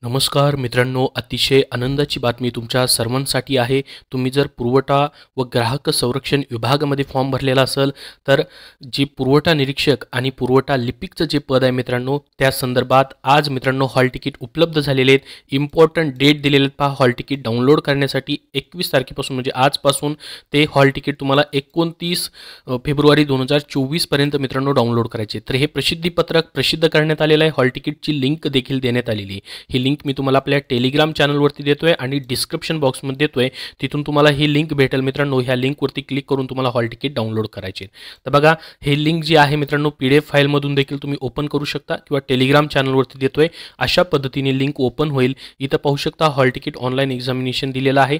नमस्कार मित्रांनो, अतिशय आनंदाची बातमी तुमच्या सर्वांसाठी आहे। तुम्ही जर पुरवठा व ग्राहक संरक्षण विभागामध्ये फॉर्म भरलेला असेल तर जी पुरवठा निरीक्षक आणि पुरवठा लिपिकचं जे पद आहे मित्रांनो, त्या संदर्भात आज मित्रांनो हॉल तिकीट उपलब्ध झालेले आहेत। इम्पॉर्टंट डेट दिलेले आहेत पहा हॉल तिकीट डाउनलोड करण्यासाठी 21 तारखेपासून म्हणजे आजपासून ते हॉल तिकीट तुम्हाला 29 फेब्रुवारी 2024 पर्यंत मित्रांनो डाउनलोड करायचे। तर हे प्रसिद्धीपत्रक प्रसिद्ध करण्यात आलेलं आहे। हॉल तिकीटची लिंक देखील देण्यात आलेली आहे। ही लिंक मी तुम्हाला आपल्या टेलिग्राम चॅनलवरती देतोय आणि डिस्क्रिप्शन बॉक्समध्ये देतोय, तिथून तुम्हाला ही लिंक भेटेल मित्रांनो। ह्या लिंकवरती क्लिक करून तुम्हाला हॉल तिकीट डाउनलोड करायचे। तर बघा हे लिंक जी आहे मित्रांनो PDF फाईलमधून देखील तुम्ही ओपन करू शकता किंवा टेलिग्राम चॅनलवरती देतोय अशा पद्धतीने लिंक ओपन होईल। इथं पाहू शकता हॉल तिकीट ऑनलाईन एक्झामिनेशन दिलेलं आहे।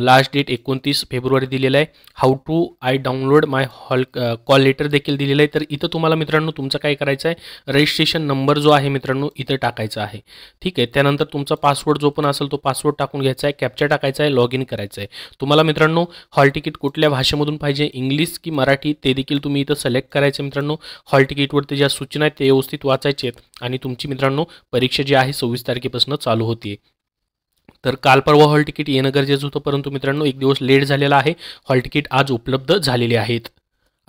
लास्ट डेट 29 फेब्रुवारी दिलेला आहे। How to I download my hall call letter देखील दिलेलं आहे। तर इथं तुम्हाला मित्रांनो तुमचं काय करायचं आहे, रजिस्ट्रेशन नंबर जो आहे मित्रांनो इथं टाकायचा आहे। ठीक आहे, त्यानंतर तुमचा पासवर्ड जो पण असेल तो पासवर्ड टाकून घ्यायचा आहे, कॅप्चा टाकायचा आहे, लॉग इन करायचं आहे। तुम्हाला मित्रांनो हॉल तिकीट कुठल्या भाषेमधून पाहिजे, इंग्लिश की मराठी, ते देखील तुम्ही इथं सिलेक्ट करायचं मित्रांनो। हॉल तिकीटवरती ज्या सूचना आहेत ते व्यवस्थित वाचायचे आहेत आणि तुमची मित्रांनो परीक्षा जी आहे 26 तारखेपासून चालू होते। तर काल परवा हॉल तिकीट येणं गरजेचं होतं, परंतु मित्रांनो एक दिवस लेट झालेला आहे। हॉल तिकीट आज उपलब्ध झालेले आहेत।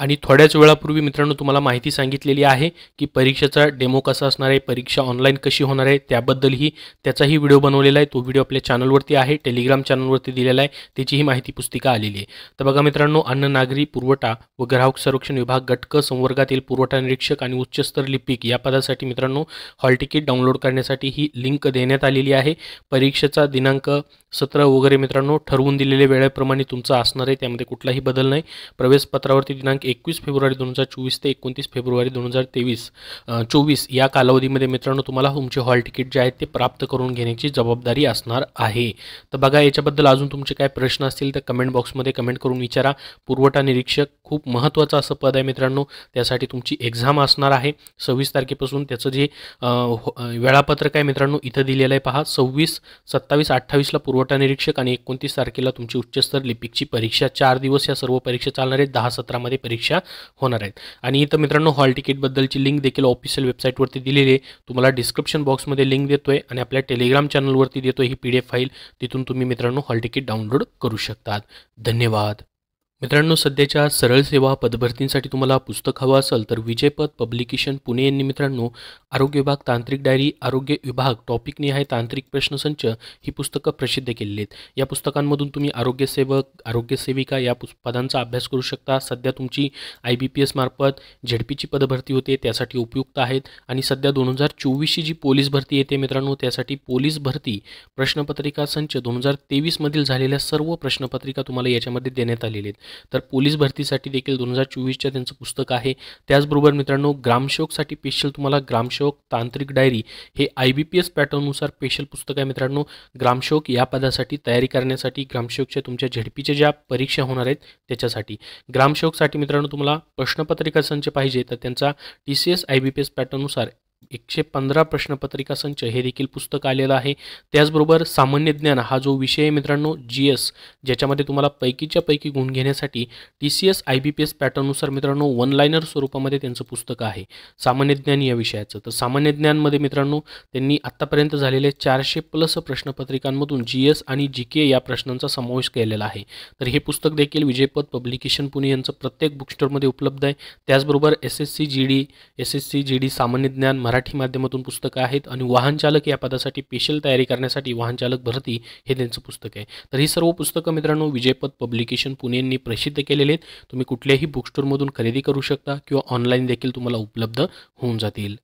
आणि थोड्याच वेळापूर्वी मित्रांनो तुम्हाला माहिती सांगितलेली आहे की परीक्षेचा डेमो कसा असणार आहे, परीक्षा ऑनलाईन कशी होणार आहे, त्याबद्दलही त्याचाही व्हिडिओ बनवलेला आहे। तो व्हिडिओ आपल्या चॅनलवरती आहे, टेलिग्राम चॅनलवरती दिलेला आहे, त्याचीही माहिती पुस्तिका आलेली आहे। तर बघा मित्रांनो, अन्न नागरी पुरवठा व ग्राहक संरक्षण विभाग गट क संवर्गातील पुरवठा निरीक्षक आणि उच्चस्तर लिपिक या पदासाठी मित्रांनो हॉल तिकीट डाउनलोड करण्यासाठी ही लिंक देण्यात आलेली आहे। परीक्षेचा दिनांक 17 वगैरे मित्रांनो ठरवून दिलेल्या वेळेप्रमाणे तुमचा असणार आहे, त्यामध्ये कुठलाही बदल नाही। प्रवेश पत्रावरती दिनांक 21 फेब्रुवारी 2024 ते 29 फेब्रुवारी 2024 या कालावधीमध्ये मित्रांनो तुम्हाला तुमचे हॉल तिकीट जे आहेत ते प्राप्त करून घेण्याची जबाबदारी असणार आहे। तर बघा याच्याबद्दल अजून तुमचे काय प्रश्न असतील तर कमेंट बॉक्समध्ये कमेंट करून विचारा। पुरवठा निरीक्षक खूप महत्त्वाचं असं पद आहे मित्रांनो, त्यासाठी तुमची एक्झाम असणार आहे 26 तारखेपासून। त्याचं जे वेळापत्रक आहे मित्रांनो इथं दिलेलं आहे पहा। 26, 27, 28ला पुरवठा निरीक्षक आणि 29 तारखेला तुमची उच्चस्तर लिपिकची परीक्षा। 4 दिवस या सर्व परीक्षा चालणार आहेत, 10-17 मध्ये परीक्षा होणार आहेत। आणि इथं मित्रांनो हॉल तिकीट बद्दलची लिंक देखील ऑफिशियल वेबसाईटवरती दिलेली आहे, तुम्हाला डिस्क्रिप्शन बॉक्समध्ये लिंक देतोय आणि आपल्या टेलिग्राम चॅनलवरती देतोय ही PDF फाईल, तिथून तुम्ही मित्रांनो हॉल तिकीट डाउनलोड करू शकतात। धन्यवाद मित्रांनो। सध्याच्या सरळ सेवा पदभरतींसाठी तुम्हाला पुस्तक हवं असेल तर विजयपथ पब्लिकेशन पुणे यांनी मित्रांनो आरोग्य विभाग तांत्रिक डायरी, आरोग्य विभाग टॉपिकनिहाय तांत्रिक प्रश्नसंच ही पुस्तकं प्रसिद्ध केलेली आहेत। या पुस्तकांमधून तुम्ही आरोग्यसेवक, आरोग्यसेविका या पदांचा अभ्यास करू शकता। सध्या तुमची IBPS मार्फत ZPची पदभरती होते, त्यासाठी उपयुक्त आहेत। आणि सध्या 2024ची जी पोलीस भरती येते मित्रांनो, त्यासाठी पोलीस भरती प्रश्नपत्रिका संच 2023 मधील झालेल्या सर्व प्रश्नपत्रिका तुम्हाला याच्यामध्ये देण्यात आलेल्या आहेत। तर पोलीस भरतीसाठी देखील 2024च्या त्यांचं पुस्तक आहे। त्याचबरोबर मित्रांनो ग्रामसेवकसाठी स्पेशल तुम्हाला ग्रामसेवक तांत्रिक डायरी हे IBPS पॅटर्ननुसार स्पेशल पुस्तक आहे मित्रांनो। ग्रामसेवक या पदासाठी तयारी करण्यासाठी, ग्रामसेवकच्या तुमच्या ZPच्या ज्या परीक्षा होणार आहेत त्याच्यासाठी, ग्रामसेवकसाठी मित्रांनो तुम्हाला प्रश्नपत्रिका संच पाहिजे तर त्यांचा TCS IBPS पॅटर्ननुसार 115 प्रश्नपत्रिका संच हे देखील पुस्तक आलेलं आहे। त्याचबरोबर सामान्य ज्ञान हा जो विषय आहे मित्रांनो GS, ज्याच्यामध्ये तुम्हाला पैकीच्या पैकी गुण घेण्यासाठी TCS IBPS पॅटर्ननुसार मित्रांनो वन लाइनर स्वरूपामध्ये त्यांचं पुस्तक आहे सामान्य ज्ञान या विषयाचं। तर सामान्य ज्ञानमध्ये मित्रांनो त्यांनी आत्तापर्यंत झालेले 400+ प्रश्नपत्रिकांमधून GS आणि GK या प्रश्नांचा समावेश केलेला आहे। तर हे पुस्तक देखील विजयपथ पब्लिकेशन पुणे यांचं प्रत्येक बुक स्टोअरमध्ये उपलब्ध आहे। त्याचबरोबर SSC GD सामान्य ज्ञान मराठी माध्यमातून पुस्तकं आहेत। आणि वाहन चालक या पदासाठी स्पेशल तयारी करण्यासाठी वाहन चालक भरती हे त्यांचं पुस्तक आहे। तर ही सर्व पुस्तकं मित्रांनो विजयपथ पब्लिकेशन पुणे यांनी प्रसिद्ध केलेले आहेत। तुम्ही कुठल्याही बुक स्टोअरमधून खरेदी करू शकता किंवा ऑनलाईन देखील तुम्हाला उपलब्ध होऊन जातील।